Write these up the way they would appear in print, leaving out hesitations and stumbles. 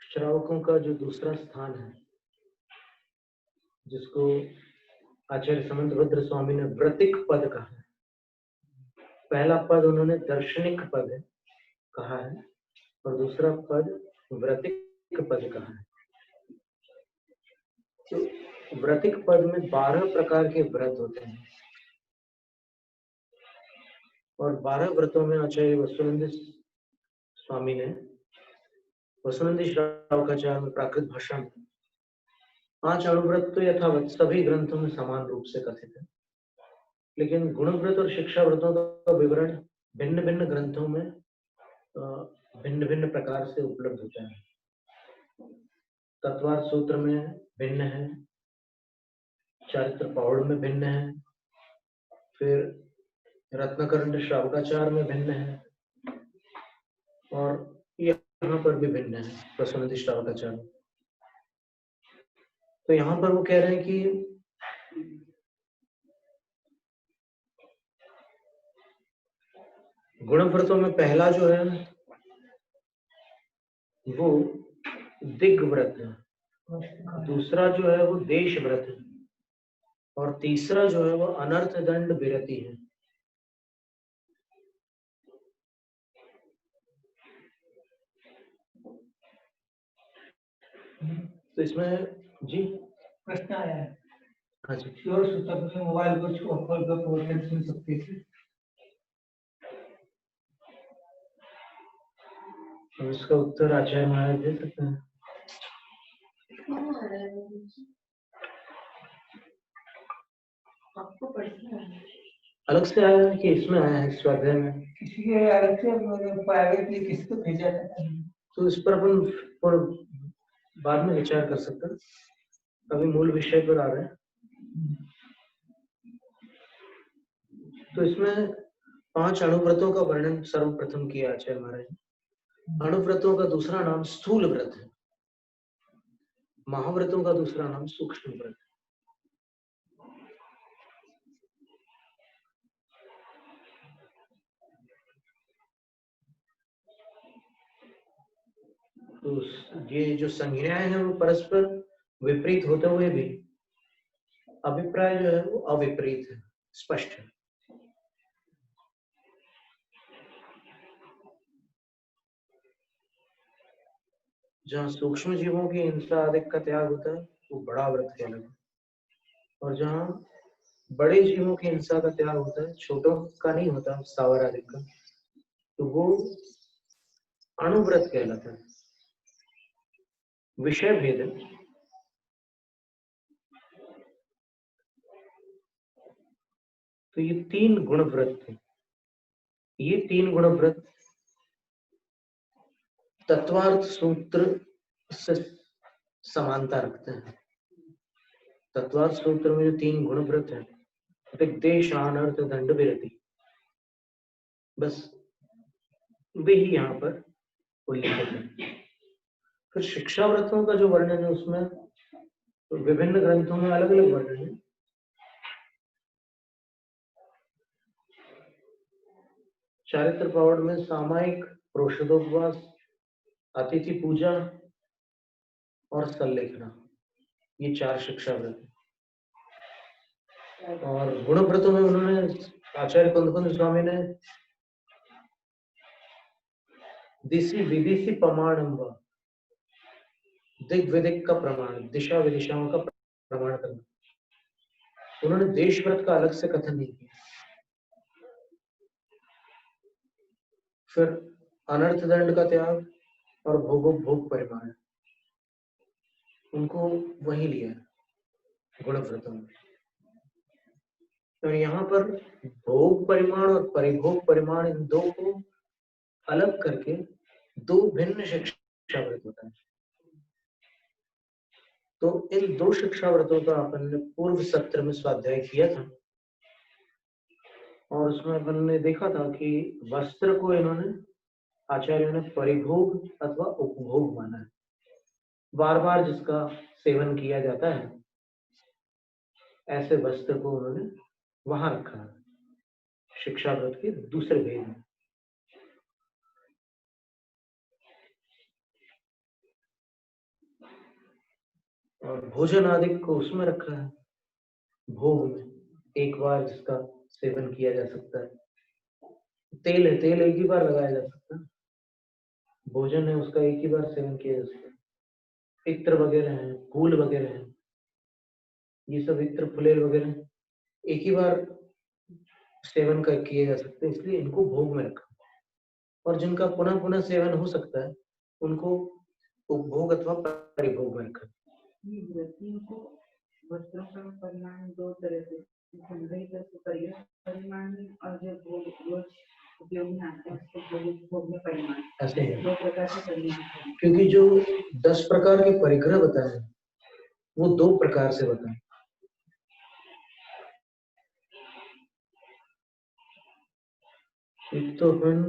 श्रावकों का जो दूसरा स्थान है, जिसको आचार्य समंतभद्र स्वामी ने व्रतिक पद कहा है। पहला पद उन्होंने दर्शनिक पद कहा है और दूसरा पद व्रतिक पद कहा है। तो व्रतिक पद में 12 प्रकार के व्रत होते हैं और 12 व्रतों में आचार्य वसुनंदी स्वामी ने वसुनंदी श्रावकाचार्य में प्राकृत भाषा में 5 अणुव्रत तो यथावत सभी ग्रंथों में समान रूप से कथित है, लेकिन गुणव्रत और शिक्षा व्रतों का विवरण भिन्न भिन्न ग्रंथों में भिन्न भिन्न प्रकार से उपलब्ध होता है। तत्वार्थ सूत्र में भिन्न है, चारित्र पौड़ में भिन्न है, फिर रत्नकरंड श्रावकाचार में भिन्न है और यहाँ पर भी भिन्न है वसुनंदी श्रावकाचार में। तो यहाँ पर वो कह रहे हैं कि गुणव्रतों में पहला जो है वो दिग् व्रत है, दूसरा जो है वो देश व्रत है और तीसरा जो है वो अनर्थ दंड विरति है। तो इसमें जी प्रश्न आया है। हाँ जी, श्योर सूत्र से मोबाइल को खोल कर प्रोग्राम सुन सकते थे। तो इसका उत्तर आचार्य महाराज दे सकते हैं। आपको पढ़ना है अलग से आया है कि इसमें आया है स्वाध्याय में? किसी के अलग से प्राइवेटली किसको भेजा था? तो इस पर अपन बाद में विचार कर सकते हैं, अभी मूल विषय पर आ रहे हैं। तो इसमें 5 अणुव्रतों का वर्णन सर्वप्रथम किया आचार्य महाराज ने। अणुव्रतों का दूसरा नाम स्थूल व्रत है, महाव्रतों का दूसरा नाम सूक्ष्म व्रत है। तो ये जो संज्ञाएं हैं वो परस्पर विपरीत होते हुए भी अभिप्राय जो है वो अविपरीत है, स्पष्ट है। जहाँ सूक्ष्म जीवों की हिंसा आदि का त्याग होता है वो बड़ा व्रत कहलाता है, और जहाँ बड़े जीवों की हिंसा का त्याग होता है, छोटों का नहीं होता, स्थावर आदि का, तो वो अणुव्रत कहलाता है। विषय भेद है। तो ये 3 गुणव्रत थे। ये 3 गुणव्रत तत्वार्थ सूत्र से समानता रखते हैं। तत्वार्थ सूत्र में जो 3 गुणव्रत है, देश अनर्थ दंड विरति, बस वे ही यहाँ पर उल्लेखित है। फिर शिक्षा व्रतों का जो वर्णन है उसमें तो विभिन्न ग्रंथों में अलग अलग वर्णन है। चारित्र पौड़ में सामायिक, प्रोषदोपवास, अतिथि पूजा और सल्लेखना, ये 4 शिक्षा व्रत है। और गुणव्रतों में उन्होंने आचार्य कुंदकुंद स्वामी ने दिशि विदिशि प्रमाणम, दिग विदिक का प्रमाण, दिशा विदिशाओं का प्रमाण करना, उन्होंने देश व्रत का अलग से कथन नहीं किया। फिर अनर्थ दंड का त्याग और भोग परिमाण, उनको वही लिया गुणव्रतों में। तो यहाँ पर भोग परिमाण और परिभोग परिमाण, इन दो को अलग करके 2 भिन्न शिक्षा व्रत होता है। तो इन 2 शिक्षा व्रतों का अपन ने पूर्व सत्र में स्वाध्याय किया था और उसमें अपन ने देखा था कि वस्त्र को इन्होंने आचार्यों ने परिभोग अथवा उपभोग माना है। बार बार जिसका सेवन किया जाता है ऐसे वस्त्र को उन्होंने वहां रखा है, शिक्षा व्रत के दूसरे भेद में। और भोजन आदि को उसमें रखा है, भोग में एक बार जिसका सेवन किया जा सकता है। तेल है, तेल एक ही बार लगाया जा सकता है। भोजन है, उसका एक ही बार सेवन किया जा सकता है। इत्र वगैरह है, फूल वगैरह है, ये सब इत्र फुलेल वगैरह एक ही बार सेवन कर किए जा सकते हैं, इसलिए इनको भोग में रखा। और जिनका पुनः पुनः सेवन हो सकता है उनको उपभोग अथवा परिभोग में रखा। ये व्रतियों को वस्त्रों का परिमाण दो तरह से, परिमाण और जो भोग उपयोग में आते हैं उसको भोग में परिमाण, ऐसे है दो प्रकार से परिमाण। क्योंकि जो 10 प्रकार के परिग्रह बताए वो 2 प्रकार से बताए। एक तो अपन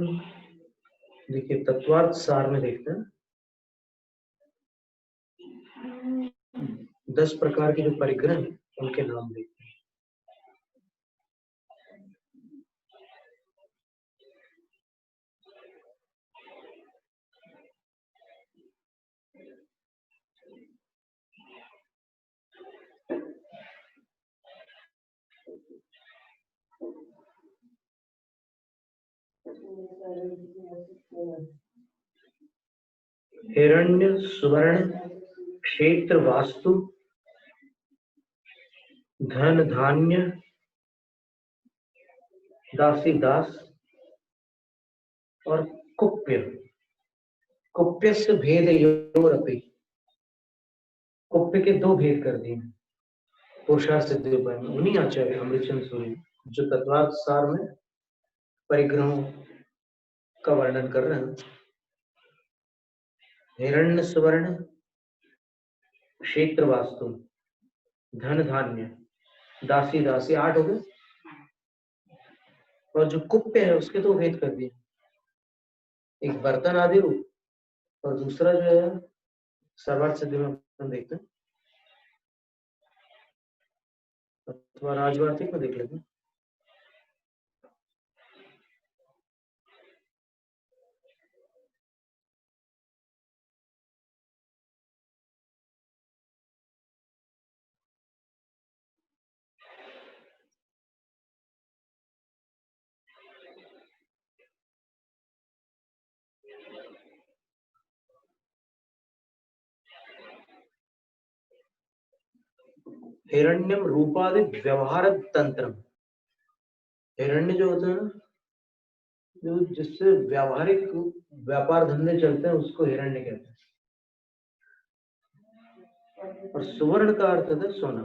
देखिए तत्वार्थ सार में देखते हैं 10 प्रकार के जो परिग्रह हैं उनके नाम देखते हैं। हिरण्य सुवर्ण क्षेत्र वास्तु धन धान्य दासी दास और कुप्य। कुप्य से भेद योरपि, कुप्य के 2 भेद कर दिए पुरुषार्थ सिद्धि उपाय में। उन्हीं आचार्य अमृतचंद्र सूरी जो तत्वार्थ सार में परिग्रहों का वर्णन कर रहे हैं। हिरण्य सुवर्ण क्षेत्र वास्तु धन धान्य दासी दासी 8 हो गए, और जो कुप्य है उसके 2 भेद कर दिए, एक बर्तन आदि रूप और दूसरा जो है सर्वार्थ सिद्धि में अपन देखते हैं अथवा राजवार्तिक में देख लेते हैं। हिरण्यम रूपादि व्यवहार तंत्र। हिरण्य जो होता है ना, जो जिससे व्यावहारिक व्यापार धंधे चलते हैं उसको हिरण्य कहते हैं। और सुवर्ण का अर्थ है सोना।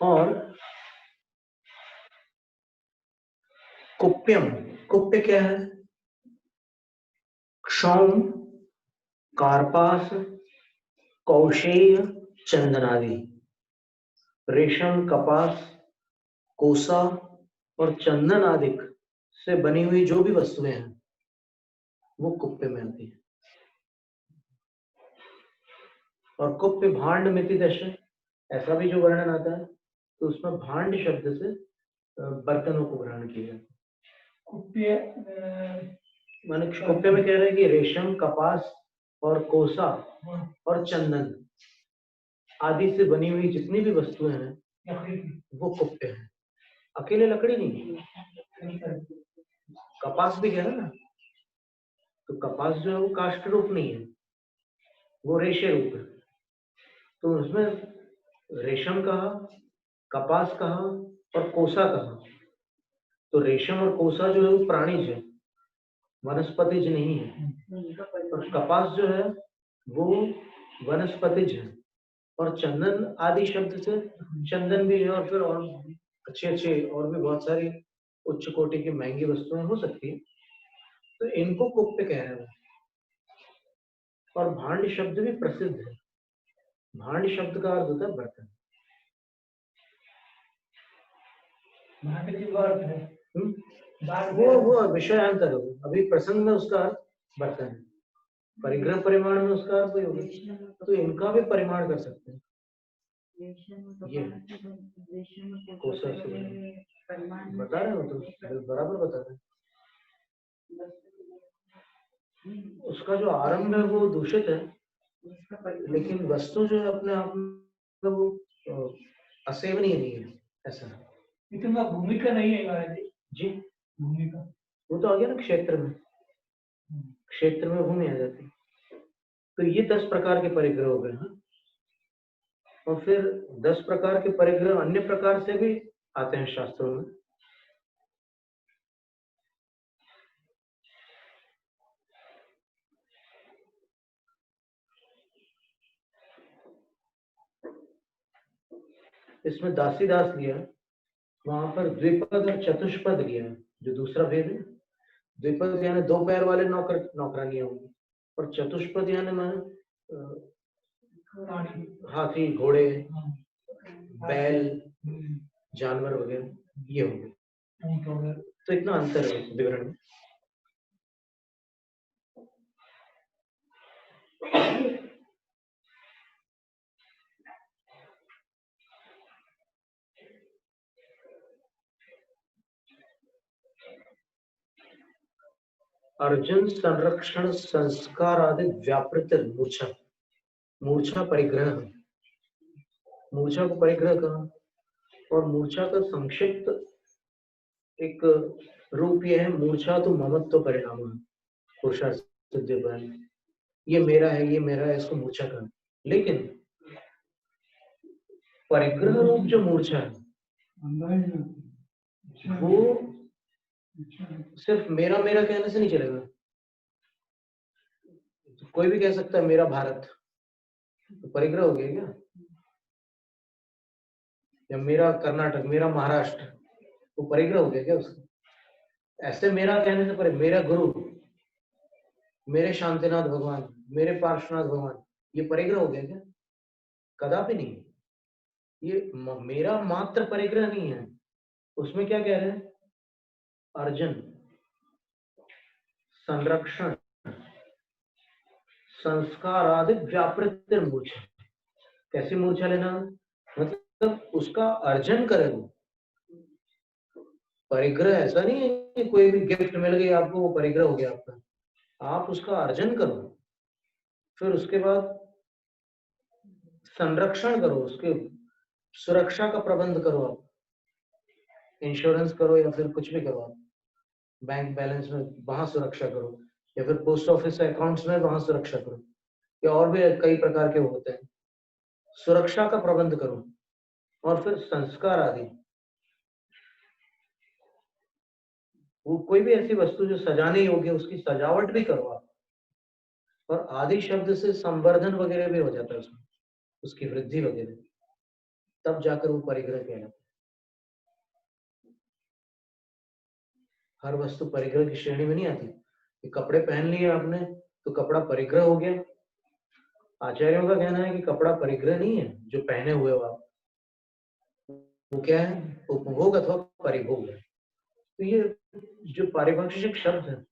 और कुप्यम, कुप्य क्या है? क्षौम कार्पास कौशेय चंदनादि, रेशम कपास कोसा और चंदन आदि से बनी हुई जो भी वस्तुएं हैं वो कुप्य में आती है। और कुप्य भांड मिति दश, ऐसा भी जो वर्णन आता है तो उसमें भांड शब्द से बर्तनों को ग्रहण किया जाता है। कुप्य माने कुप्य में कह रहे हैं कि रेशम कपास और कोसा और चंदन आदि से बनी हुई जितनी भी वस्तुएं हैं वो कुप्य है। अकेले लकड़ी नहीं, कपास भी कह रहा ना, तो कपास जो है वो काष्ठ रूप नहीं है, वो रेशे रूप है। तो उसमें रेशम कहा, कपास कहा और कोसा कहा। तो रेशम और कोसा जो है वो प्राणिज है, वनस्पतिज नहीं है। और कपास जो है वो वनस्पतिज है। और चंदन आदि शब्द से चंदन भी है, और फिर और अच्छे और भी बहुत सारी उच्च कोटि की महंगी वस्तुएं हो सकती है, तो इनको कुप्य कह रहे हैं। और भांड शब्द भी प्रसिद्ध है। भांड शब्द का अर्थ होता है बर्तन। भांड की बात है, वो विषयांतर है। अभी प्रसंग में उसका अर्थ बर्तन है, परिग्रह परिमाण में उसका अर्थ वही होगा। तो इनका भी परिमाण कर सकते हैं। ये कोसा से बता रहे हो तो बराबर बता रहे हैं। उसका जो आरंभ है वो दूषित है, लेकिन वस्तु जो है अपने आप में वो असेवनीय नहीं है, ऐसा। लेकिन वह भूमिका नहीं है महाराज जी। जी, भूमिका वो तो आ गया ना क्षेत्र में, क्षेत्र में भूमि आ जाती। तो ये 10 प्रकार के परिग्रह हो गए। हाँ, और फिर 10 प्रकार के परिग्रह अन्य प्रकार से भी आते हैं शास्त्रों में। इसमें दासीदास लिया, वहां पर द्विपद और चतुष्पद लिया, जो दूसरा भेद है। द्विपद यानी 2 पैर वाले नौकर नौकरानियां होंगी, और चतुष्पद यानी हाथी, घोड़े, बैल, जानवर वगैरह ये होंगे। तो इतना अंतर है विवरण में। अर्जुन संरक्षण संस्कार आदि व्यापृत मूर्छा, मूर्छा परिग्रह, मूर्छा को परिग्रह कहा। और मूर्छा का संक्षिप्त एक रूप यह है, मूर्छा तो ममत्व परिणाम है, पुरुषार्थ सिद्धि पर, ये मेरा है, ये मेरा है, इसको मूर्छा कहा। लेकिन परिग्रह रूप जो मूर्छा है वो सिर्फ मेरा मेरा कहने से नहीं चलेगा। तो कोई भी कह सकता है मेरा भारत, तो परिग्रह हो गया क्या? या मेरा कर्नाटक, मेरा महाराष्ट्र, वो परिग्रह हो गया क्या उसका? ऐसे मेरा कहने से मेरा गुरु, मेरे शांतिनाथ भगवान, मेरे पार्श्वनाथ भगवान, ये परिग्रह हो गया क्या? कदापि नहीं। ये मेरा मात्र परिग्रह नहीं है। उसमें क्या कह रहे हैं? अर्जुन संरक्षण संस्कार आदि व्यापृत मूर्छा। कैसी मूर्छा लेना? मतलब उसका अर्जन करे वो। परिग्रह ऐसा नहीं है कि कोई भी गिफ्ट मिल गई आपको वो परिग्रह हो गया आपका। आप उसका अर्जन करो, फिर उसके बाद संरक्षण करो, उसके सुरक्षा का प्रबंध करो। आप इंश्योरेंस करो या फिर कुछ भी करो, आप बैंक बैलेंस में वहां सुरक्षा करो, या फिर पोस्ट ऑफिस अकाउंट्स में वहां सुरक्षा करो, या और भी कई प्रकार के होते हैं। सुरक्षा का प्रबंध करो, और फिर संस्कार आदि, वो कोई भी ऐसी वस्तु जो सजाने योग्य उसकी सजावट भी करो आप। और आदि शब्द से संवर्धन वगैरह भी हो जाता है उसमें, उसकी वृद्धि वगैरह, तब जाकर वो परिग्रह कहलाता है। हर वस्तु परिग्रह की श्रेणी में नहीं आती। कि कपड़े पहन लिए आपने तो कपड़ा परिग्रह हो गया। आचार्यों का कहना है कि कपड़ा परिग्रह नहीं है, जो पहने हुए हो आप, वो क्या है? उपभोग अथवा परिभोग है। तो ये जो पारिभाषिक शब्द है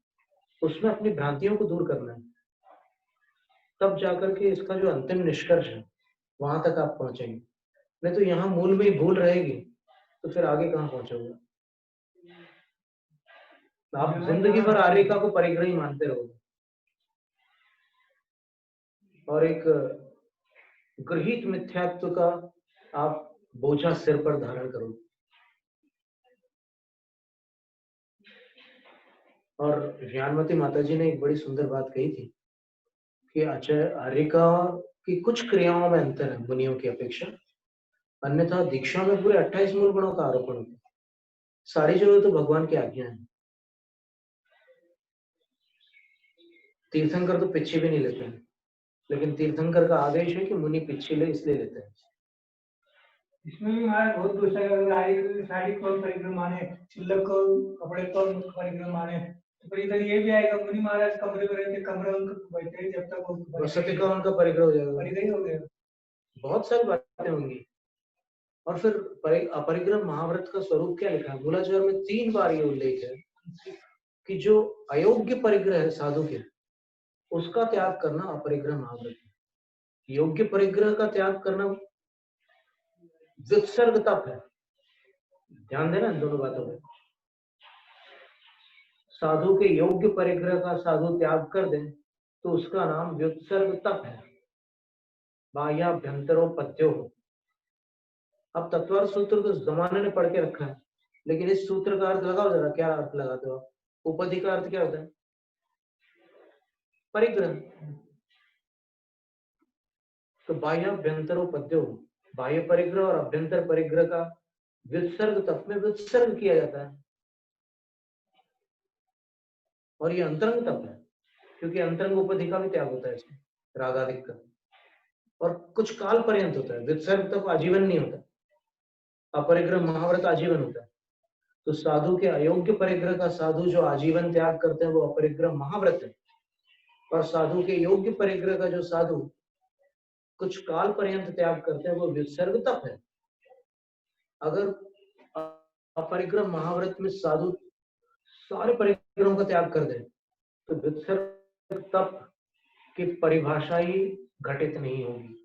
उसमें अपनी भ्रांतियों को दूर करना है, तब जाकर के इसका जो अंतिम निष्कर्ष है वहां तक आप पहुंचेंगे। नहीं तो यहाँ मूल में ही भूल रहेगी तो फिर आगे कहाँ पहुंचोगे? आप जिंदगी भर आर्यिका को परिग्रह ही मानते रहोगे, और एक गृहीत मिथ्यात्व का आप बोझा सिर पर धारण करोगे। और ज्ञानवती माताजी ने एक बड़ी सुंदर बात कही थी कि आर्यिका की कुछ क्रियाओं में अंतर है मुनियों की अपेक्षा, अन्यथा दीक्षा में पूरे 28 मूल गुणों का आरोपण होता है। सारी जगह तो भगवान की आज्ञा है। तीर्थंकर तो पिच्छी भी नहीं लेते हैं, लेकिन तीर्थंकर का आदेश है कि मुनि पिच्छी ले, इसलिए लेते हैं। इसमें भी हमारा बहुत दोष है। साड़ी को परिग्रह माने, चिल्लक को कपड़े को परिग्रह माने, तो फिर इधर ये भी आएगा मुनि महाराज कमरे में रहते, कमरे उनको बैठे जब तक वसति का उनका परिग्रह हो जाएगा, परिग्रह हो गया। बहुत सारी बातें होंगी। और फिर अपरिग्रह महाव्रत का स्वरूप क्या लिखा है? मूलाचार में 3 बार ये उल्लेख है कि जो अयोग्य परिग्रह है साधु के, उसका त्याग करना अपरिग्रह महाव्रत है। योग्य परिग्रह का त्याग करना वित्सर्ग तप है। ध्यान देना इन दोनों बातों में। साधु के योग्य परिग्रह का साधु त्याग कर दे तो उसका नाम व्युत्सर्ग तप है, बाह्याभ्यंतरोपद्यो। अब तत्वार्थ सूत्र तो जमाने ने पढ़ के रखा है, लेकिन इस सूत्र का अर्थ लगाओ जरा, क्या अर्थ लगाते हो? उपधि का अर्थ क्या होता है? परिग्रह। तो बाह्याभ्यंतरोपद्यो, बाह्य परिग्रह और अभ्यंतर परिग्रह का व्युत्सर्ग तप में व्युत्सर्ग किया जाता है, और ये अंतरंग तप है, क्योंकि अंतरंग उपधि का भी त्याग होता है इसमें, रागादिक का, और कुछ काल पर्यंत होता है। व्युत्सर्ग तप आजीवन नहीं होता, अपरिग्रह महाव्रत आजीवन होता है। तो साधु के अयोग्य परिग्रह का साधु जो आजीवन त्याग करते हैं वो अपरिग्रह महाव्रत है, और साधु के योग्य परिग्रह का जो साधु कुछ काल पर्यंत त्याग करते हैं वो व्युत्सर्ग तप है। अगर अपरिग्रह महाव्रत में साधु सारे परिग्रहों का त्याग कर दे तो व्युत्सर्ग तप की परिभाषा ही घटित नहीं होगी।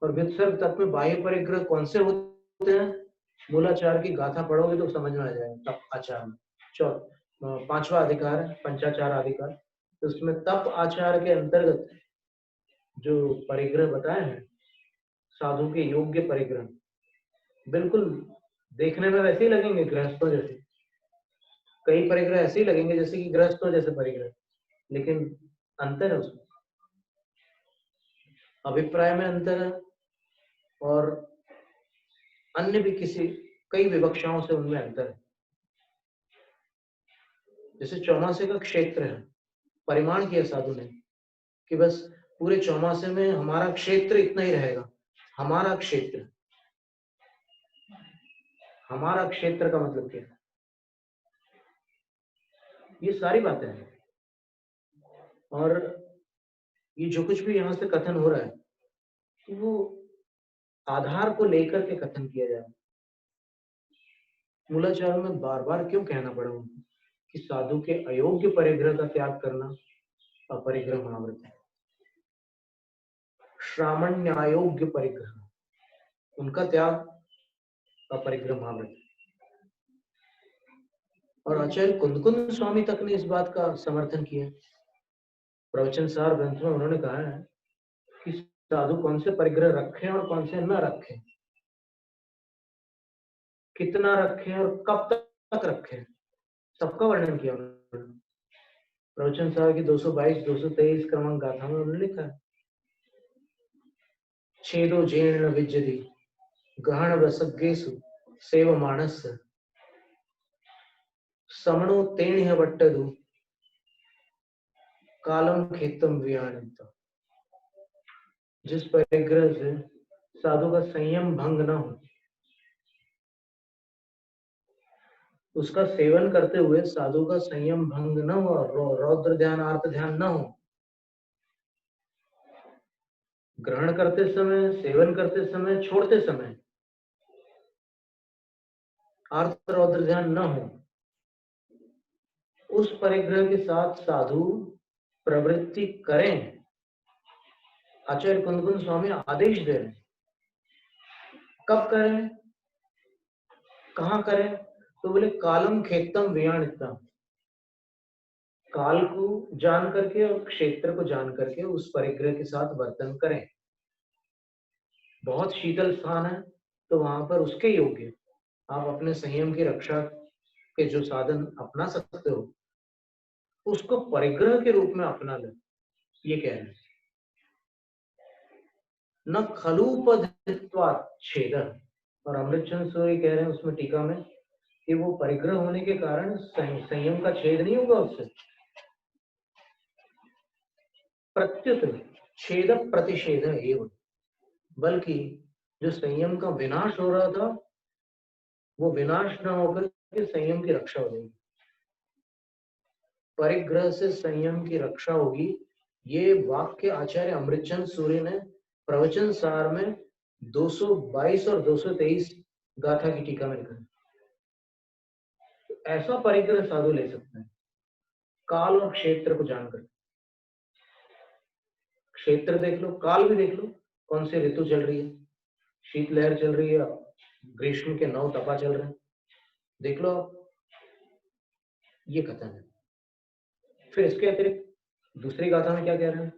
और व्युत्सर्ग तप में बाह्य परिग्रह कौन से होते हैं? मूलाचार की गाथा पढ़ोगे तो समझ में आ जाएगा। तप आचार में 5वां अधिकार है, पंचाचार अधिकार, तो उसमें तप आचार के अंतर्गत जो परिग्रह बताए हैं साधु के योग्य परिग्रह, बिल्कुल देखने में वैसे ही लगेंगे गृहस्थों जैसे। कई परिग्रह ऐसे ही लगेंगे जैसे कि गृहस्थों जैसे परिग्रह, लेकिन अंतर है उसमें, अभिप्राय में अंतर है, और अन्य भी कई विवक्षाओं से उनमें अंतर है। जैसे चौमासे का क्षेत्र है, परिमाण किया साधु ने कि बस पूरे चौमासे में हमारा क्षेत्र इतना ही रहेगा। हमारा क्षेत्र, हमारा क्षेत्र का मतलब क्या है? ये सारी बातें हैं, और ये जो कुछ भी यहाँ से कथन हो रहा है वो आधार को लेकर के कथन किया जा रहा है। मूलाचार में बार बार क्यों कहना पड़ा उनको कि साधु के अयोग्य परिग्रह का त्याग करना अपरिग्रह महाव्रत है। श्रामण्यायोग्य परिग्रह, उनका त्याग अपरिग्रह महाव्रत है। और आचार्य कुंदकुंद स्वामी तक ने इस बात का समर्थन किया। प्रवचन सार ग्रंथ में उन्होंने कहा है कि साधु कौन से परिग्रह रखें और कौन से न रखें, कितना रखें और कब तक रखें, सबका वर्णन किया उन्होंने। प्रवचन सार की 222-223 क्रमांक गाथा में उन्होंने लिखा है, छेदो जीर्ण विद्यति ग्रहण रसज्ञेषु सेवमानस्य समणो तेणिह वट्टदु कालम खेतम वियाणित। जिस परिग्रह से साधु का संयम भंग न हो, उसका सेवन करते हुए साधु का संयम भंग न हो, रौद्र ध्यान आर्त ध्यान न हो, ग्रहण करते समय, सेवन करते समय, छोड़ते समय आर्त रौद्र ध्यान न हो, उस परिग्रह के साथ साधु प्रवृत्ति करें। आचार्य कुंदकुंद स्वामी आदेश दे रहे हैं। कब करें, कहां करें? तो बोले कालम खेतम वियाणितम, काल को जान करके और क्षेत्र को जान करके उस परिग्रह के साथ वर्तन करें। बहुत शीतल स्थान है तो वहां पर उसके योग्य आप अपने संयम की रक्षा के जो साधन अपना सकते हो उसको परिग्रह के रूप में अपना ले। ये कह रहे हैं न खलूपधित्वात् छेद। और अमृतचंद सूर्य कह रहे हैं उसमें टीका में कि वो परिग्रह होने के कारण संयम का छेद नहीं होगा उससे, प्रत्युत छेद प्रतिषेध एवं, बल्कि जो संयम का विनाश हो रहा था वो विनाश न होकर के संयम की रक्षा हो जाएगी। परिग्रह से संयम की रक्षा होगी। ये वाक्य आचार्य अमृतचंद सूर्य ने प्रवचन सार में 222 और 223 गाथा की टीका में लिखा है। ऐसा परिग्रह साधु ले सकते हैं काल और क्षेत्र को जानकर। क्षेत्र देख लो, काल भी देख लो, कौन सी ऋतु चल रही है, शीत लहर चल रही है, ग्रीष्म के 9 तपा चल रहे हैं, देख लो। ये कथन है। फिर इसके अतिरिक्त दूसरी गाथा में क्या कह रहे हैं?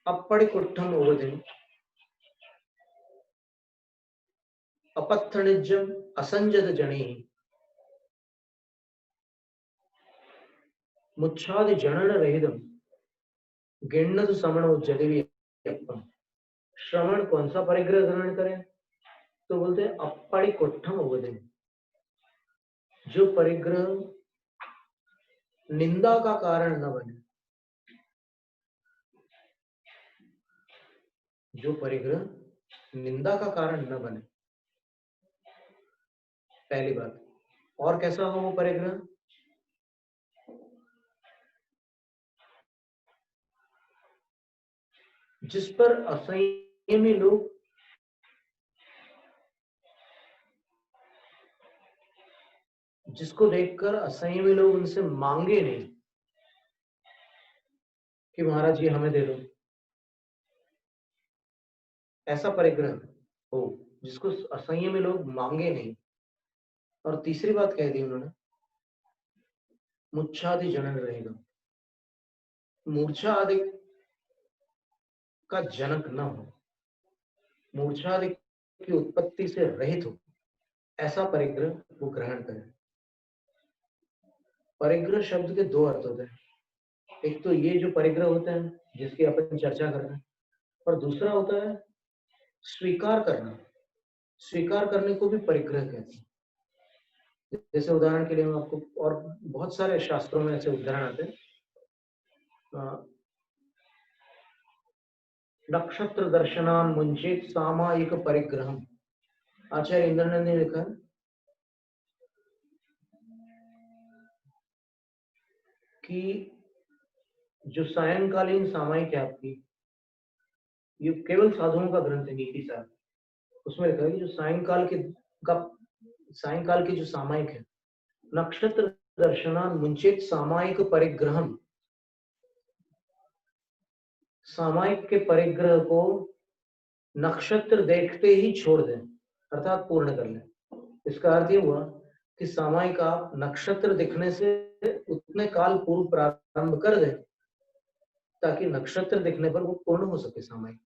अपड़िकुट्ठम ओवधिम अपत्थनिजम असंजत जनि मुच्छादि जनन रहितम गिण्णत समणो जदिवी यप्पम। श्रवण कौन सा परिग्रह ग्रहण करें? तो बोलते हैं अपड़िकुट्ठम ओवधिम, जो परिग्रह निंदा का कारण न बने, जो परिग्रह निंदा का कारण न बने। पहली बात। और कैसा हो वो परिग्रह? जिस पर असंयमी लोग जिसको देखकर असंयमी लोग उनसे मांगे नहीं कि महाराज जी हमें दे दो, ऐसा परिग्रह हो जिसको असंयमी लोग मांगे नहीं। और तीसरी बात कह दी उन्होंने, मुच्छादि जनन रहेगा, मूर्छा आदि का जनक न हो, मूर्छा आदि की उत्पत्ति से रहित हो, ऐसा परिग्रह वो ग्रहण करें। परिग्रह शब्द के दो अर्थ होते हैं, एक तो ये जो परिग्रह होते हैं जिसकी अपन चर्चा कर रहे हैं, और दूसरा होता है स्वीकार करना। स्वीकार करने को भी परिग्रह कहते हैं। जैसे उदाहरण के लिए मैं आपको, और बहुत सारे शास्त्रों में ऐसे उदाहरण आते हैं। नक्षत्र दर्शनान मुंचेत सामायिक परिग्रहम। आचार्य इंद्रनंद ने लिखा कि जो सायंकालीन सामायिक है आपकी, ये केवल साधुओं का ग्रंथ है नीति साहब, उसमें लिखा है कि जो सायंकाल की जो सामायिक है, नक्षत्र दर्शनान मुंचेत सामायिक परिग्रहम, सामायिक के परिग्रह को नक्षत्र देखते ही छोड़ दें, अर्थात पूर्ण कर लें। इसका अर्थ ये हुआ कि सामायिक आप नक्षत्र दिखने से उतने काल पूर्व प्रारंभ कर दें ताकि नक्षत्र दिखने पर वो पूर्ण हो सके सामायिक।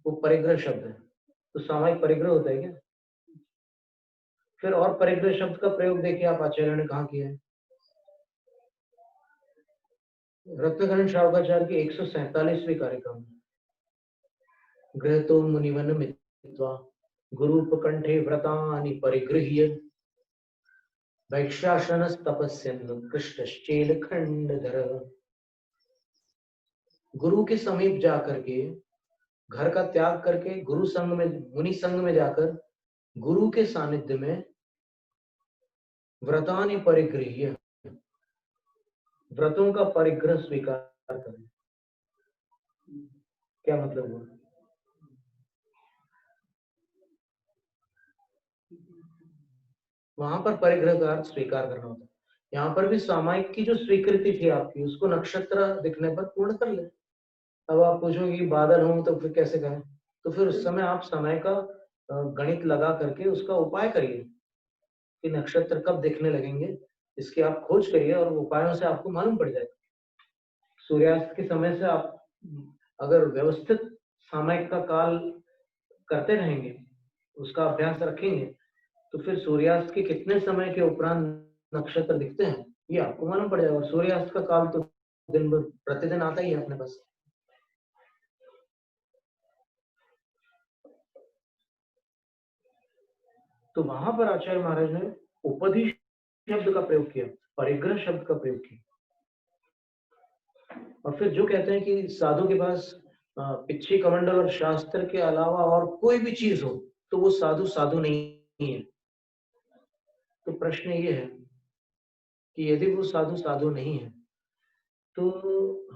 वो परिग्रह शब्द है। तो सामायिक परिग्रह होता है क्या? फिर और परिग्रह शब्द का प्रयोग देखिए आप आचार्य ने कहा किया है। रत्नकरण श्रावकाचार्य की 147वीं कार्यक्रम, गृहतो मुनिवन मित्वा गुरुपकंठे व्रतानि परिगृह्य वैक्षासनस्तपस्यन् कृष्णश्चेल खंडधर। गुरु के समीप जाकर के, घर का त्याग करके गुरु संग में, मुनि संग में जाकर गुरु के सानिध्य में व्रतानि परिगृह्य, व्रतों का परिग्रह स्वीकार करें। क्या मतलब हुआ? वहां पर परिग्रह का अर्थ स्वीकार करना होता है। यहाँ पर भी सामायिक की जो स्वीकृति थी आपकी, उसको नक्षत्र दिखने पर पूर्ण कर ले। अब आप पूछोगे कि बादल हो तो फिर कैसे करें? तो फिर उस समय आप समय का गणित लगा करके उसका उपाय करिए कि नक्षत्र कब दिखने लगेंगे, इसकी आप खोज करिए और उपायों से आपको मालूम पड़ जाएगा। सूर्यास्त के समय से आप अगर व्यवस्थित सामायिक का काल करते रहेंगे, उसका अभ्यास रखेंगे, तो फिर सूर्यास्त के कितने समय के उपरांत नक्षत्र दिखते हैं ये आपको मालूम पड़ जाएगा। सूर्यास्त का काल तो दिन भर प्रतिदिन आता ही है अपने पास। तो वहां पर आचार्य महाराज ने उपधि शब्द का प्रयोग किया, परिग्रह शब्द का प्रयोग किया। और फिर जो कहते हैं कि साधु के पास पिच्छी कमंडल और शास्त्र के अलावा और कोई भी चीज हो तो वो साधु साधु नहीं है। तो प्रश्न ये है कि यदि वो साधु साधु नहीं है तो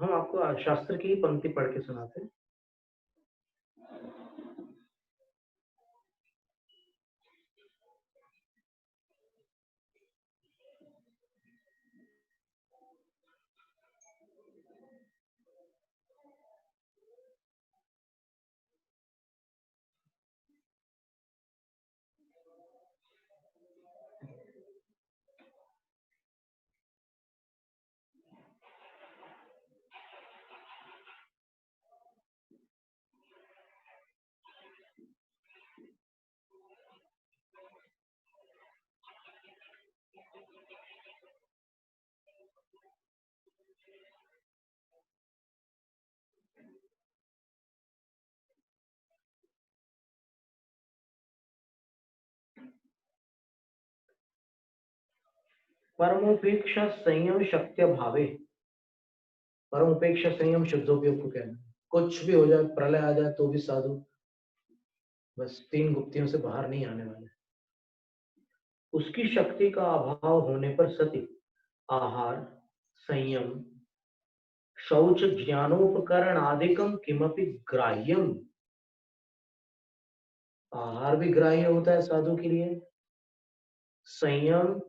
हम आपको शास्त्र की ही पंक्ति पढ़ के सुनाते हैं। परमोपेक्षा संयम शक्ति भावे। परमोपेक्षा संयम शुद्धोपयोग को कहना है। कुछ भी हो जाए, प्रलय आ जाए तो भी साधु बस 3 गुप्तियों से बाहर नहीं आने वाले। उसकी शक्ति का अभाव होने पर सती आहार, संयम, शौच, ज्ञानोपकरण आदिकम किमपि ग्राह्यम। आहार भी ग्राह्य होता है साधु के लिए, संयम,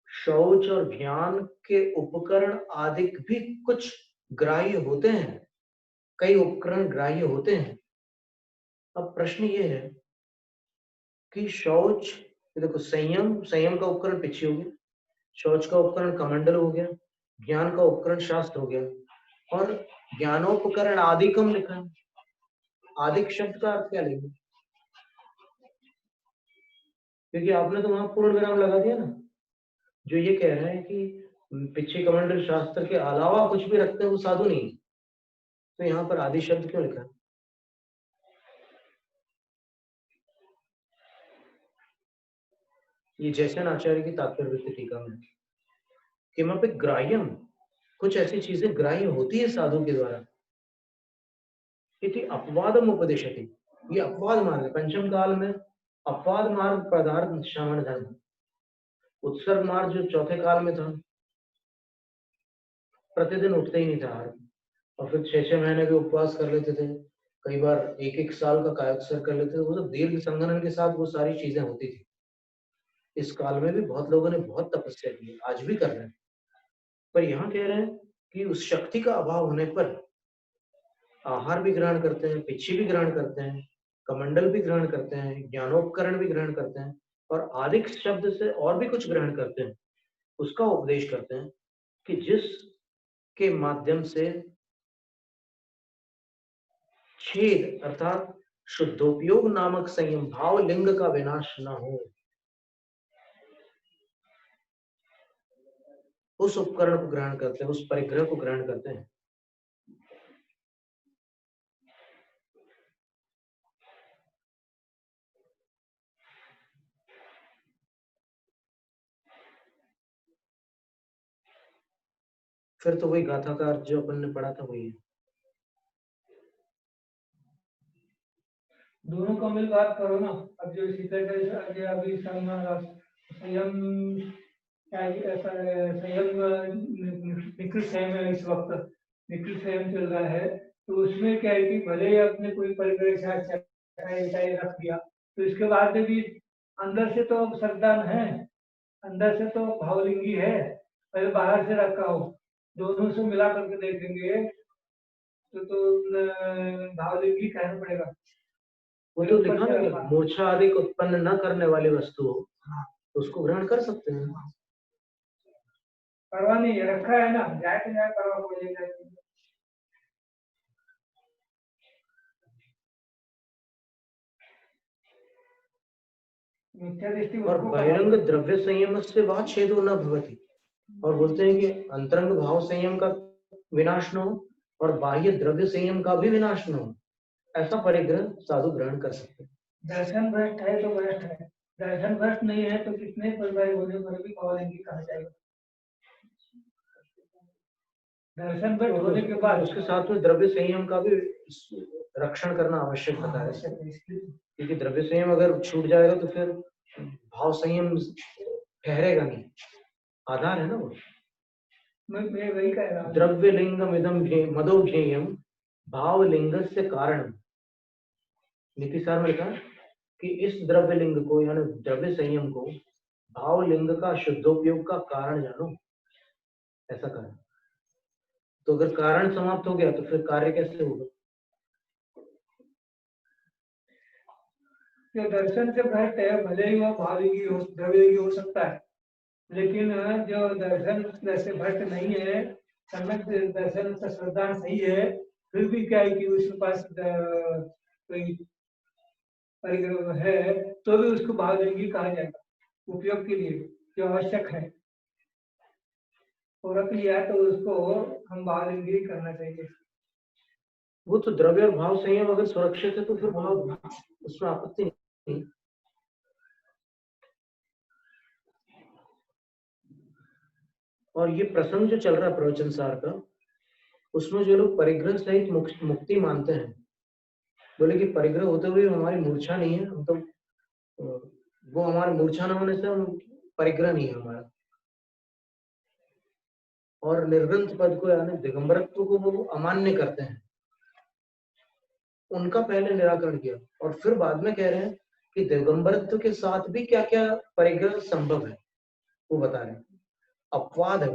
शौच और ज्ञान के उपकरण आदि भी कुछ ग्राह्य होते हैं, कई उपकरण ग्राह्य होते हैं। अब प्रश्न ये है कि शौच, देखो संयम का उपकरण पीछे हो गया, शौच का उपकरण कमंडल हो गया, ज्ञान का उपकरण शास्त्र हो गया, और ज्ञानोपकरण आदिकम लिखा है। आदिक शब्द का अर्थ क्या लेंगे? क्योंकि आपने तो वहां पूर्ण विराम लगा दिया ना। जो ये कह रहे हैं कि पीछे कमंडल शास्त्र के अलावा कुछ भी रखते हैं वो साधु नहीं, तो यहाँ पर आदि शब्द क्यों लिखा है? ये जैसे आचार्य की तात्पर्य टीका में किमपि ग्राह्यम, कुछ ऐसी चीजें ग्राह्य होती है साधु के द्वारा। इति अपवादम उपदेशति, ये अपवाद मार्ग है। पंचम काल में अपवाद मार्ग पदार्थ श्रवण धर्म, उत्सर्ग मार्ग जो चौथे काल में था, प्रतिदिन उठते ही नहीं था आहार, और फिर 6-6 महीने भी उपवास कर लेते थे, कई बार 1-1 साल का कायोत्सर्ग कर लेते थे। वो सब दीर्घ संगठन के साथ वो सारी चीजें होती थी। इस काल में भी बहुत लोगों ने बहुत तपस्या की, आज भी कर रहे हैं। पर यहाँ कह रहे हैं कि उस शक्ति का अभाव होने पर आहार भी ग्रहण करते हैं, पिच्छी भी ग्रहण करते हैं, कमंडल भी ग्रहण करते हैं, ज्ञानोपकरण भी ग्रहण करते हैं, और आदिक शब्द से और भी कुछ ग्रहण करते हैं। उसका उपदेश करते हैं कि जिस के माध्यम से छेद अर्थात शुद्धोपयोग नामक संयम भाव लिंग का विनाश न हो, उस उपकरण को ग्रहण करते हैं, उस परिग्रह को ग्रहण करते हैं। फिर तो वही गाथा का अर्थ जो अपन ने पढ़ा था वही है। दोनों का मिल बात करो ना। अब जो शीतल का अभी संयम क्या है, ऐसा संयम निकृष्ट संयम है, इस वक्त निकृष्ट संयम चल रहा है, तो उसमें क्या है कि भले ही अपने कोई परिग्रह रख दिया, तो इसके बाद में भी अंदर से तो श्रद्धान है, अंदर से तो भावलिंगी है, पहले बाहर से रखा हो, दोनों से मिला करके देखेंगे तो भावलिंगी कहना पड़ेगा। वो तो लिखा ना, मूर्छा आदि को उत्पन्न न करने वाली वस्तु हो, उसको ग्रहण कर सकते हैं। परवाह नहीं है, रखा है ना, जाए तो जाए, परवाह हो जाएगा। और बहिरंग द्रव्य संयम से वह छेदो न भवति, और बोलते हैं कि अंतरंग भाव संयम का विनाश न हो और बाह्य द्रव्य संयम का भी विनाश न हो, ऐसा परिग्रह साधु ग्रहण कर सकते हैं। दर्शन भ्रष्ट है तो भ्रष्ट है, दर्शन भ्रष्ट नहीं है तो कितने परिवार होने पर भी भावलिंगी कहा जाएगा। दर्शन भ्रष्ट होने के बाद उसके साथ में द्रव्य संयम का भी रक्षण करना आवश्यक होता है, क्योंकि द्रव्य संयम अगर छूट जाएगा तो फिर भाव संयम ठहरेगा नहीं, आधार है ना वो। मैं वही कह रहा हूँ, द्रव्य लिंगम इदम मदो ज्ञेयम भाव लिंग से कारण, नीति सार में लिखा कि इस द्रव्य लिंग को यानी द्रव्य संयम को भाव लिंग का शुद्धोपयोग का कारण जानो, ऐसा कहा। तो अगर कारण समाप्त हो गया तो फिर कार्य कैसे होगा? जो दर्शन से भ्रष्ट है, भले ही वह भावलिंगी हो, द्रव्यलिंगी हो सकता है, लेकिन जो दर्शन से भ्रष्ट नहीं है, सम्यक दर्शन का श्रद्धा सही है, फिर भी क्या है कि उसके पास कोई परिग्रह है तो भी उसको भावलिंगी कहा जाएगा, उपयोग के लिए जो आवश्यक है। तो रख लिया तो उसको हम भावलिंगी करना चाहिए। वो तो द्रव्य और भाव संयम अगर सुरक्षित है तो फिर भाव उसमें आपत्ति नहीं। और ये प्रसंग जो चल रहा है प्रवचन सार का, उसमें जो लोग परिग्रह सहित मुक्ति मानते हैं, बोले कि परिग्रह होते हुए हमारी मूर्छा नहीं है, हम तो वो हमारे मूर्छा न होने से हम परिग्रह नहीं है हमारा, और निर्ग्रंथ पद को यानी दिगंबरत्व को वो अमान्य करते हैं, उनका पहले निराकरण किया और फिर बाद में कह रहे हैं कि दिगंबरत्व के साथ भी क्या क्या परिग्रह संभव है वो बता रहे हैं। अपवाद है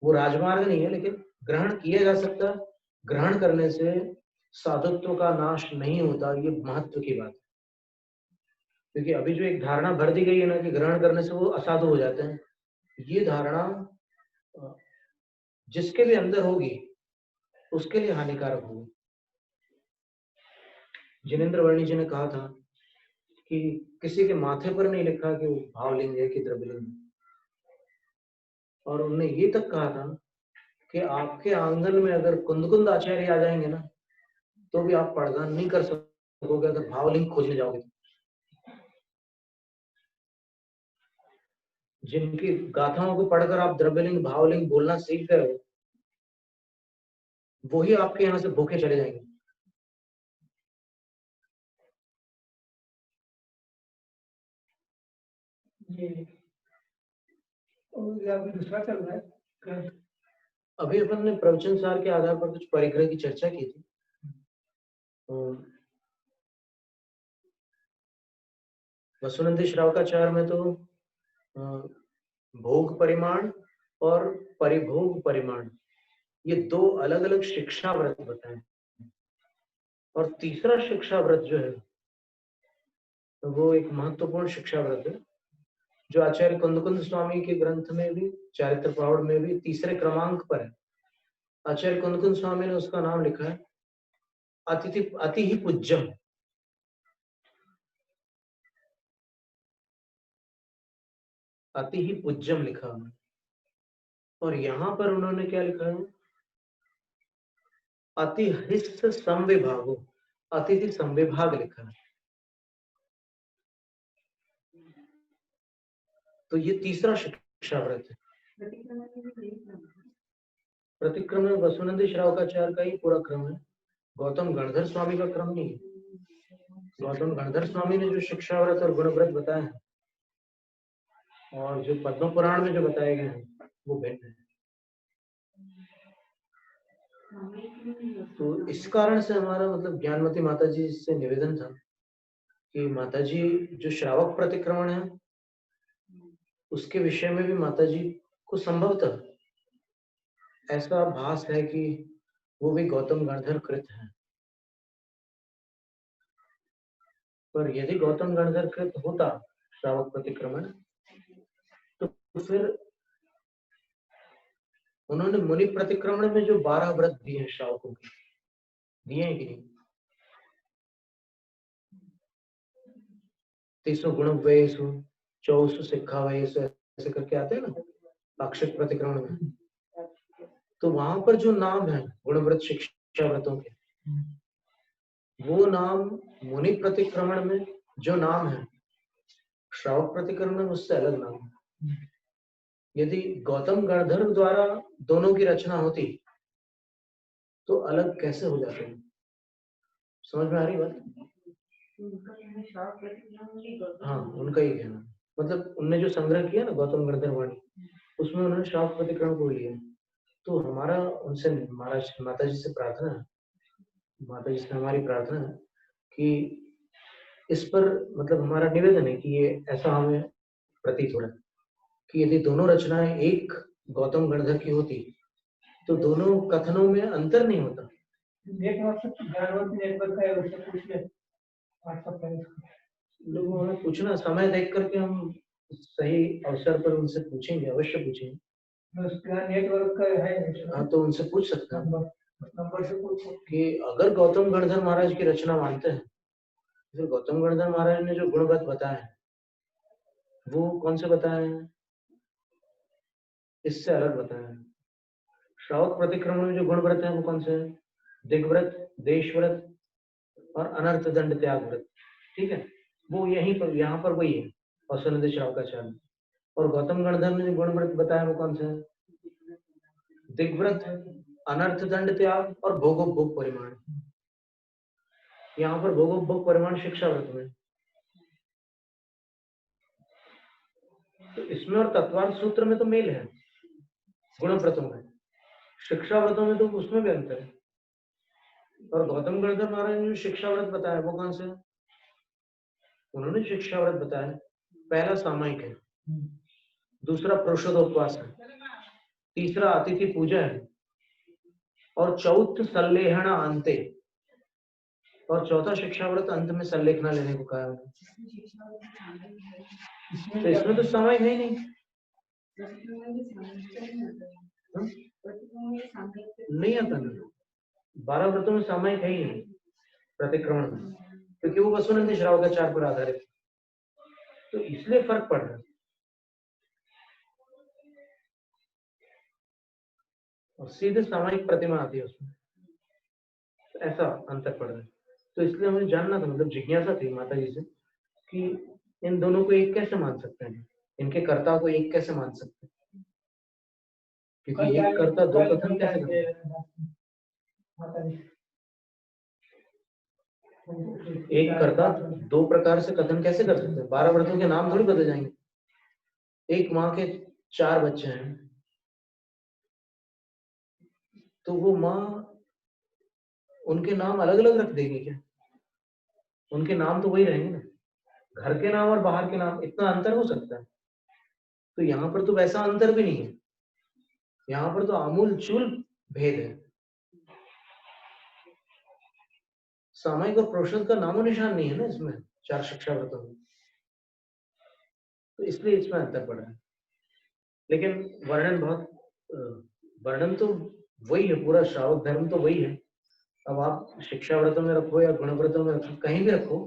वो राजमार्ग नहीं है, लेकिन ग्रहण किया जा सकता है। ग्रहण करने से साधुत्व का नाश नहीं होता, ये महत्व की बात है। क्योंकि अभी जो एक धारणा भर दी गई है ना कि ग्रहण करने से वो असाधु हो जाते हैं, ये धारणा जिसके भी अंदर होगी उसके लिए हानिकारक होगी। जिनेंद्र वर्णी जी ने कहा था कि किसी के माथे पर नहीं लिखा कि वो भावलिंग है कि द्रव्यलिंग, और उन्होंने ये तक कहा था कि आपके आंगन में अगर कुंद आचार्य आ जाएंगे ना तो भी आप पढ़दान नहीं कर सकोगे अगर भावलिंग खोजने जाओगे। जिनकी गाथाओं को पढ़कर आप द्रव्यलिंग भावलिंग बोलना सीख गए हो, वही आपके यहाँ से भूखे चले जाएंगे। अभी दूसरा चल रहा है। अभी अपन ने प्रवचन सार के आधार पर कुछ परिग्रह की चर्चा की थी। वसुनंदी श्रावकाचार्य में तो भोग परिमाण और परिभोग परिमाण, ये दो अलग अलग शिक्षा व्रत बताए, और तीसरा शिक्षा व्रत जो है वो एक महत्वपूर्ण शिक्षा व्रत है जो आचार्य कुंद स्वामी के ग्रंथ में भी, चारित्र प्रौढ़ में भी तीसरे क्रमांक पर है। आचार्य कुंद स्वामी ने उसका नाम लिखा है अति ही पूज्यम। अति ही पूज्यम लिखा है, और यहां पर उन्होंने क्या लिखा है, अति हिस्स संविभागो, अतिथि संविभाग लिखा है। तो ये तीसरा शिक्षा व्रत है। प्रतिक्रम में वसुनंदी श्रावकाचार्य का ही पूरा क्रम है, गौतम गणधर स्वामी का क्रम नहीं है। गौतम गणधर स्वामी ने जो शिक्षा व्रत और गुण व्रत बताए हैं और जो पद्म पुराण में जो बताए गए हैं वो भिन्न है। तो इस कारण से हमारा मतलब ज्ञानमती माता जी से निवेदन था कि माता जी जो श्रावक प्रतिक्रमण है उसके विषय में भी माता जी को संभवतः ऐसा भास है कि वो भी गौतम गणधर कृत है, पर यदि गौतम गणधर कृत होता श्रावक प्रतिक्रमण तो फिर उन्होंने मुनि प्रतिक्रमण में जो 12 व्रत दिए हैं श्रावकों के, दिए हैं कि नहीं? 300 गुण वयसु 24 शिक्षा वयसु ऐसे करके आते हैं ना पाक्षिक प्रतिक्रमण में, तो वहां पर जो नाम है गुणव्रत शिक्षा व्रतों के, वो नाम मुनि प्रतिक्रमण में जो नाम है श्रावक प्रतिक्रमण में उससे अलग नाम है। यदि गौतम गणधर द्वारा दोनों की रचना होती तो अलग कैसे हो जाते हैं? समझ में आ रही बात? हाँ, उनका ही कहना, मतलब उनने जो संग्रह किया ना गौतम गणधर वाणी, उसमें उन्होंने श्रावक प्रतिक्रमण को लिया। तो हमारा उनसे महाराज माता जी से प्रार्थना है, माता जी से हमारी प्रार्थना है कि इस पर मतलब हमारा निवेदन है कि ये ऐसा हमें प्रतीत हो रहा है कि यदि दोनों रचनाएं एक गौतम गणधर की होती तो दोनों कथनों में अंतर नहीं होता। लोगों हमें पूछना, समय देख करके हम सही अवसर पर उनसे पूछेंगे, अवश्य पूछेंगे। नेटवर्क का है, हाँ, तो उनसे पूछ सकते हैं नंबर से पूछो कि अगर गौतम गणधर महाराज की रचना मानते हैं फिर गौतम गणधर महाराज ने जो गुणवत बताए वो कौन से बताए हैं? इससे अलग बताया है। श्रावक प्रतिक्रमण में जो गुण व्रत है वो कौन से है? दिग्व्रत, देशव्रत और अनर्थ दंड त्याग व्रत। ठीक है, वो यहीं पर यहाँ पर वही है और सुनिधि श्रावकाचार्य। और गौतम गणधर ने जो गुण व्रत बताया वो कौन सा है? दिग्व्रत, अनर्थ दंड त्याग और भोगोपभोग परिमाण। यहाँ पर भोगोपभोग परिमाण शिक्षा व्रत में, तो इसमें और तत्वार्थ सूत्र में तो मेल है गुण व्रतों में, शिक्षा व्रतों में तो उसमें भी अंतर है। और गौतम गणधर महाराज ने जो शिक्षा व्रत बताया वो कौन सा है? उन्होंने शिक्षा व्रत बताया पहला सामायिक है, दूसरा प्रोषदोपवास है, तीसरा अतिथि पूजा है और चौथ सल्लेहना अंते, और चौथा शिक्षा व्रत अंत में सल्लेखना लेने को कहा है। तो इसमें तो सामायिक है ही नहीं। नहीं आता ना, 12 व्रतों में सामायिक है ही नहीं प्रतिक्रमण में, क्योंकि वो वसुनंदी श्रावकाचार्य पर आधारित, तो इसलिए फर्क पड़ रहा है। और सीधे सामायिक प्रतिमा आती है उसमें, तो ऐसा अंतर पड़ रहा है। तो इसलिए हमें जानना था, मतलब जिज्ञासा थी माता जी से कि इन दोनों को एक कैसे मान सकते हैं, इनके कर्ता को एक कैसे मान सकते हैं, क्योंकि एक कर्ता दो कथन कैसे करते हैं? एक कर्ता दो प्रकार से कथन कैसे कर सकते हैं? 12 व्रतों के नाम थोड़ी बदल जाएंगे। एक माँ के 4 बच्चे हैं तो वो माँ उनके नाम अलग अलग रख देगी क्या? उनके नाम तो वही रहेंगे ना, घर के नाम और बाहर के नाम, इतना अंतर हो सकता है? तो यहाँ पर तो वैसा अंतर भी नहीं है, यहाँ पर तो आमूल चूल भेद है। सामायिक और प्रोषद का नामो निशान नहीं है ना इसमें 4 शिक्षा व्रतों में, तो इसलिए इसमें अंतर पड़ रहा है। लेकिन वर्णन तो वही है, पूरा श्रावक धर्म तो वही है। अब आप शिक्षा व्रतों में रखो या गुण व्रतों में रखो, कहीं भी रखो,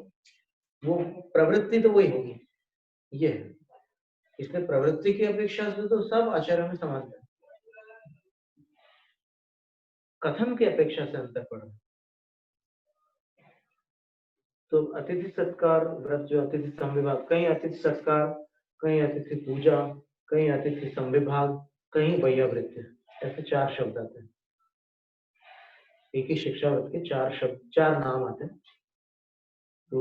वो प्रवृत्ति तो वही होगी, ये है। इसलिए प्रवृत्ति की अपेक्षा से तो सब आचार्यों में समान है, कथन की अपेक्षा से अंतर पड़ रहा है। तो अतिथि सत्कार व्रत, जो अतिथि संविभाग, कहीं अतिथि सत्कार, कहीं अतिथि पूजा, कहीं अतिथि संविभाग, कहीं वैयावृत्ति, ऐसे 4 शब्द आते हैं। एक ही शिक्षा व्रत के 4 शब्द, 4 नाम आते हैं। तो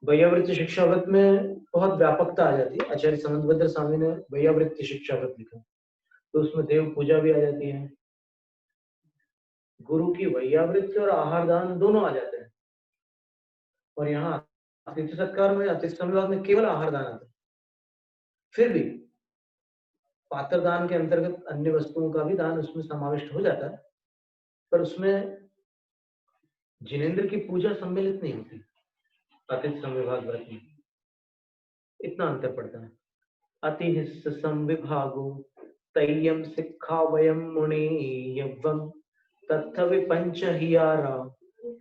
वैयावृत्ति शिक्षा व्रत में बहुत व्यापकता आ जाती है। आचार्य समंतभद्र स्वामी ने वैयावृत्ति शिक्षा व्रत लिखा, तो उसमें देव पूजा भी आ जाती है, गुरु की वैयावृत्ति और आहार दान दोनों आ जाते हैं। और यहाँ अतिथि सत्कार में, अतिथि संविभाग में केवल आहार दान आता है। फिर भी पात्र दान के अंतर्गत अन्य वस्तुओं का भी दान उसमें समाविष्ट हो जाता है, पर उसमें जिनेंद्र की पूजा सम्मिलित नहीं होती अतिथि संविभाग व्रत में, इतना अंतर पड़ता है। अतिहिस्स संविभागो तय्यम सिक्खा वयम मुने यव्वम तत्थ विपंच हियारा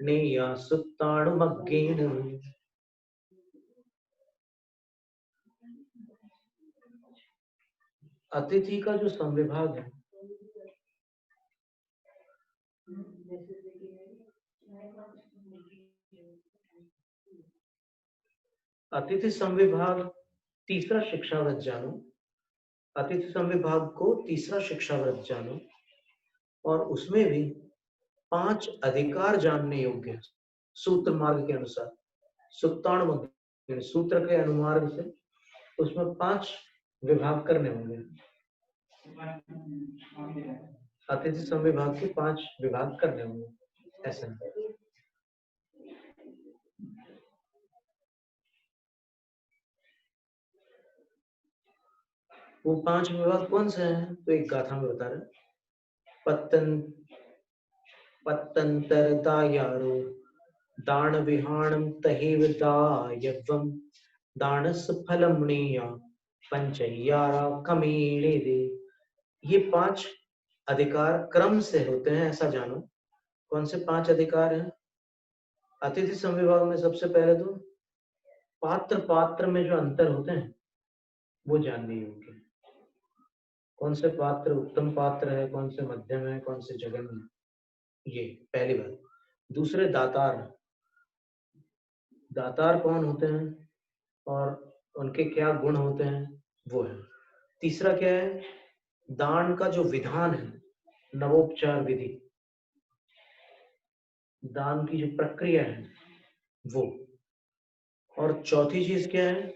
नेया सुत्ताणुमग्गेन। अतिथि का जो संविभाग है, अतिथि संविभाग तीसरा शिक्षा व्रत जानो, अतिथि संविभाग को तीसरा शिक्षा व्रत जानो, और उसमें भी 5 अधिकार जानने योग्य सूत्र मार्ग के अनुसार, सुत्ताणुमग्गेन सूत्र के अनुमार्ग से उसमें 5 विभाग करने होंगे। अतिथि संविभाग के 5 विभाग करने होंगे, ऐसा है। वो 5 विभाग कौन से हैं? तो एक गाथा में बता रहे, पत्तंतरदायारो दान विहाणम तहेव दायवम दानस फलमणीया पंचय्यारा कमीणे दे। ये 5 अधिकार क्रम से होते हैं, ऐसा जानो। कौन से 5 अधिकार हैं? अतिथि संविभाग में सबसे पहले तो पात्र पात्र में जो अंतर होते हैं वो जानने योग्य। कौन से पात्र उत्तम पात्र है, कौन से मध्यम है, कौन से जघन्य है, ये पहली बात। दूसरे दातार, दातार कौन होते हैं और उनके क्या गुण होते हैं वो है। तीसरा क्या है, दान का जो विधान है, नवोपचार विधि, दान की जो प्रक्रिया है वो। और चौथी चीज क्या है,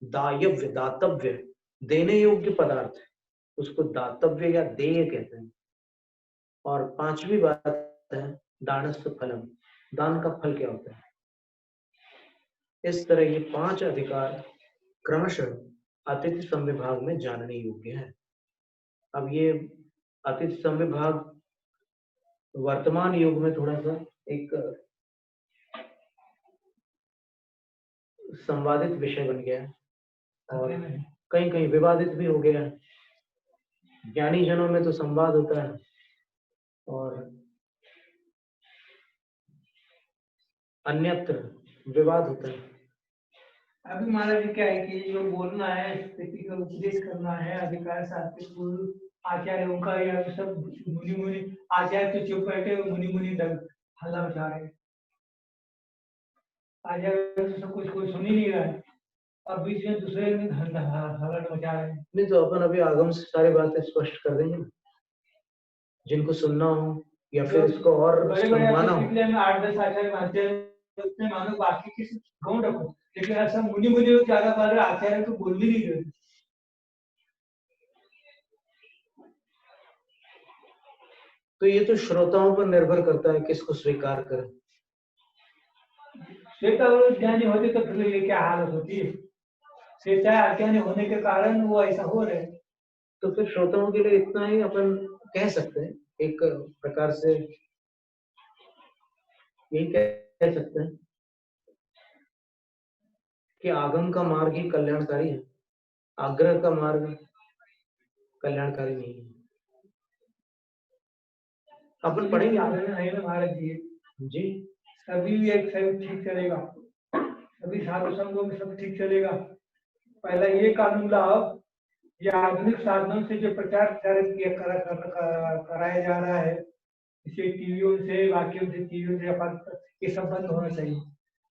दायव्य, दातव्य, देने योग्य पदार्थ, उसको दातव्य या देय कहते हैं। और पांचवी बात है दानस्थ फलम, दान का फल क्या होता है। इस तरह ये 5 अधिकार क्रमशः अतिथि संविभाग में जानने योग्य है। अब ये अतिथि संविभाग वर्तमान युग में थोड़ा सा एक संवादित विषय बन गया है और कहीं कहीं विवादित भी हो गया है। ज्ञानी जनों में तो संवाद होता है और अन्यत्र विवाद होता है। अभी महाराज क्या है कि जो बोलना है, व्यक्ति का उपदेश करना है, अधिकार शास्त्र गुरु आचार्यों का, या सब मुनि मुनि आचार्य तो चुप बैठे, मुनि मुनि हल्ला मचा रहे हैं। आचार्य तो सब कुछ कोई सुन ही नहीं रहा है और बीच में दूसरे हल्ला मचा रहे हैं। नहीं तो अपन अभी आगम से सारी बातें स्पष्ट कर देंगे ना, जिनको सुनना हो या फिर इसको और सुनवाना हो। 8-10 आचार्य मानते हैं, उसमें मानो बाकी किसी गौण रखो, लेकिन ऐसा मुनि मुनि ज्यादा बार आचार्य तो बोल भी नहीं रहे। तो ये तो श्रोताओं पर निर्भर करता है किसको स्वीकार करें। श्वेता ज्ञानी होते तो फिर ये क्या हालत होती है। श्वेता अज्ञानी होने के कारण वो ऐसा हो रहा है। तो फिर श्रोताओं के लिए इतना ही अपन कह सकते हैं, एक प्रकार से यही कह सकते हैं कि आगम का मार्ग ही कल्याणकारी है, आग्रह का मार्ग कल्याणकारी नहीं है। अपन पढ़ेंगे महाराज जी, सभी एक सही ठीक चलेगा, सभी साधु संघों में सब ठीक चलेगा। पहला ये कानून लाओ, ये आधुनिक साधनों से जो प्रचार कराया जा रहा है, इसे टीवियों से, वाक्यों से, टीवियों से अपन, ये सब बंद होना चाहिए।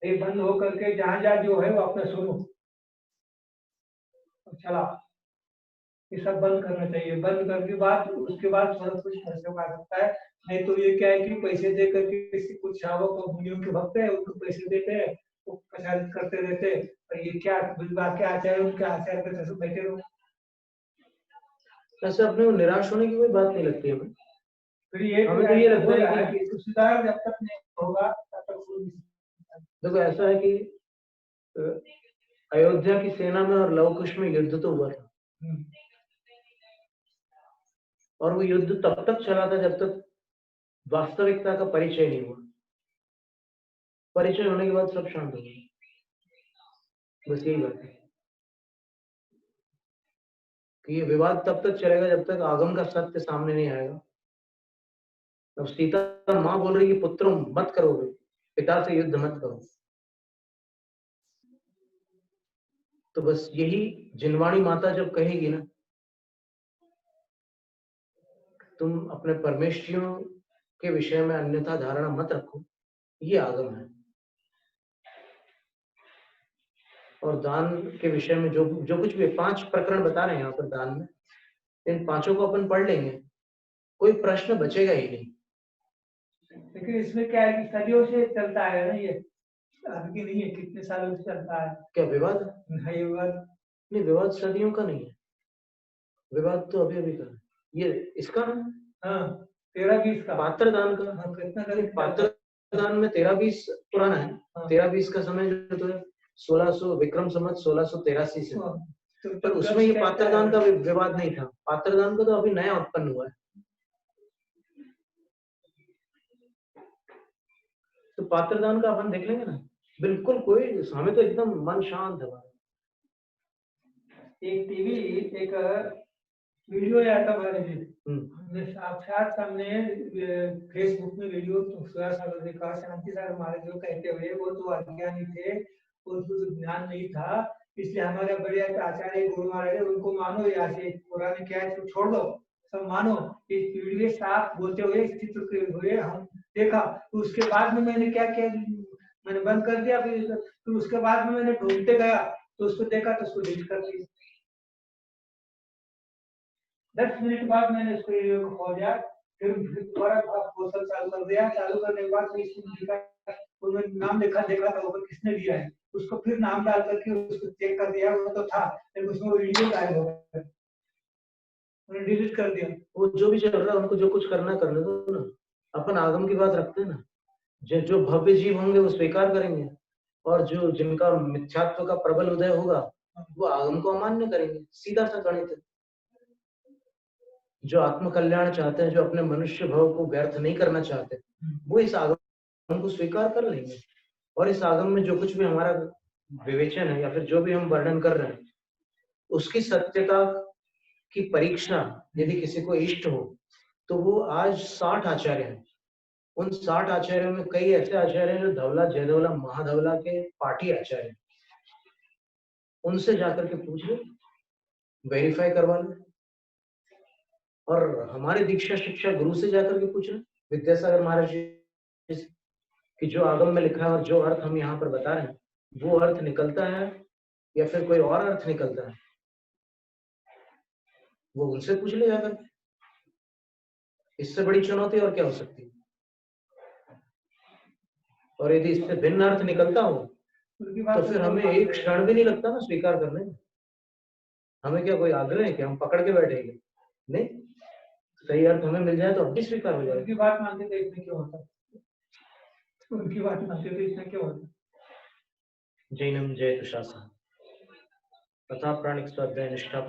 ये बंद हो करके जहाँ जहाँ जो है वो अपना सुनो चला, ये सब बंद करना चाहिए। बंद करके बाद उसके बाद थोड़ा कुछ खर्चों का सकता है। नहीं तो ये क्या है कि पैसे दे करके किसी कुछ श्रावक और मुनियों के भक्त है, उनको पैसे देते हैं, वो प्रचारित करते रहते हैं, और ये क्या बाकी आचार्य उनके आचार्य के तरफ बैठे रहो। ऐसे अपने को निराश होने की कोई बात नहीं लगती हमें। फिर ये हमें तो ये लगता है कि सुधार जब तक नहीं होगा तब तक देखो ऐसा है कि अयोध्या की सेना में और लव कुश में युद्ध तो हुआ था, और वो युद्ध तब तक चला था जब तक वास्तविकता का परिचय नहीं हुआ। परिचय होने के बाद सब शांत हो गए, बस यही बात है कि ये विवाद तब तक चलेगा जब तक आगम का सत्य सामने नहीं आएगा। अब सीता माँ बोल रही है पुत्रों मत करो, पिता से युद्ध मत करो, तो बस यही जिनवाणी माता जब कहेगी ना तुम अपने परमेष्ठियों के विषय में अन्यथा धारणा मत रखो, ये आगम है। और दान के विषय में जो जो कुछ भी 5 प्रकरण बता रहे हैं यहाँ पर दान में, इन 5 को अपन पढ़ लेंगे, कोई प्रश्न बचेगा ही नहीं। लेकिन इसमें क्या है कि सदियों से चलता है ना, ये अभी नहीं है, कितने सालों से चलता है। क्या विवाद? नहीं विवाद नहीं, विवाद सदियों का नहीं है, विवाद तो अभी अभी का है। ये इसका ना, हाँ 13-20 का पात्र दान का। हाँ, कितना पात्र दान में 13-20 पुराना है। 13-20 का समय जो है 1600 विक्रम संवत 1683 से, पर उसमें ये पात्रदान का विवाद नहीं था। पात्रदान का तो अभी नया उत्पन्न हुआ है। तो पात्रदान का अपन देख लेंगे ना, बिल्कुल कोई, हमें तो एकदम मन शांत है। एक टीवी एक वीडियो आया था हमारे हमने साक्षात हमने फेसबुक में वीडियो तो देखा, शांति सागर महाराज जो कहते हुए वो तो अज्ञानी थे, उनको ज्ञान नहीं था, इसलिए हमारे बड़े आचार्य गुरु महाराज उनको मानो यहाँ से पुराने क्या है छोड़ दो, सब मानो। इस पीढ़ी साफ बोलते हुए चित्र के हुए हम देखा, तो उसके बाद में मैंने क्या किया, मैंने बंद कर दिया। फिर उसके बाद में मैंने ढूंढते गया तो उसको देखा तो उसको डिलीट कर दिया। 10 मिनट बाद मैंने उसको खोजा, फिर दोबारा पोर्टल चालू कर दिया। चालू करने के बाद उसमें नाम देखा था ऊपर किसने दिया है, उसको फिर नाम डाल करके उसको चेक कर दिया, वो तो था लेकिन उसमें वीडियो गायब हो गया, मैंने डिलीट कर दिया। वो जो भी चल रहा है उनको जो कुछ करना करने दो ना, अपन आगम की बात रखते हैं ना। जो भव्य जीव होंगे वो स्वीकार करेंगे, और जो जिनका मिथ्यात्व का प्रबल उदय होगा वो आगम को अमान्य करेंगे। सीधा सा गणित है। जो आत्म कल्याण चाहते हैं, जो अपने मनुष्य भाव को व्यर्थ नहीं करना चाहते, वो इस आगम को स्वीकार कर लेंगे। और इस आगम में जो कुछ भी हमारा विवेचन है या फिर जो भी हम वर्णन कर रहे हैं, उसकी सत्यता की परीक्षा यदि किसी को इष्ट हो तो वो आज 60 आचार्य हैं। उन 60 आचार्यों में कई ऐसे आचार्य हैं जो धवला, जयधवला, महाधवला के पाठी आचार्य हैं। उनसे जाकर के पूछ लो, वेरीफाई करवा लो। और हमारे दीक्षा शिक्षा गुरु से जाकर के पूछ लो, विद्यासागर महाराज जी से, कि जो आगम में लिखा है और जो अर्थ हम यहाँ पर बता रहे हैं वो अर्थ निकलता है या फिर कोई और अर्थ निकलता है, वो उनसे पूछ ले जाकर। इससे बड़ी चुनौती और क्या हो सकती है? और यदि इससे भिन्न अर्थ निकलता हो तो फिर हमें एक क्षण भी नहीं लगता ना स्वीकार करने में। हमें क्या कोई आग्रह है कि हम पकड़ के बैठेंगे? नहीं, सही अर्थ हमें मिल जाए तो अब भी स्वीकार हो जाए। उनकी बात मानते तो इसमें क्यों होता, उनकी बात मानते तो इसमें क्यों होता। जैनम जयतु शासनम तथा प्राणिक स्वाध्याय निष्ठा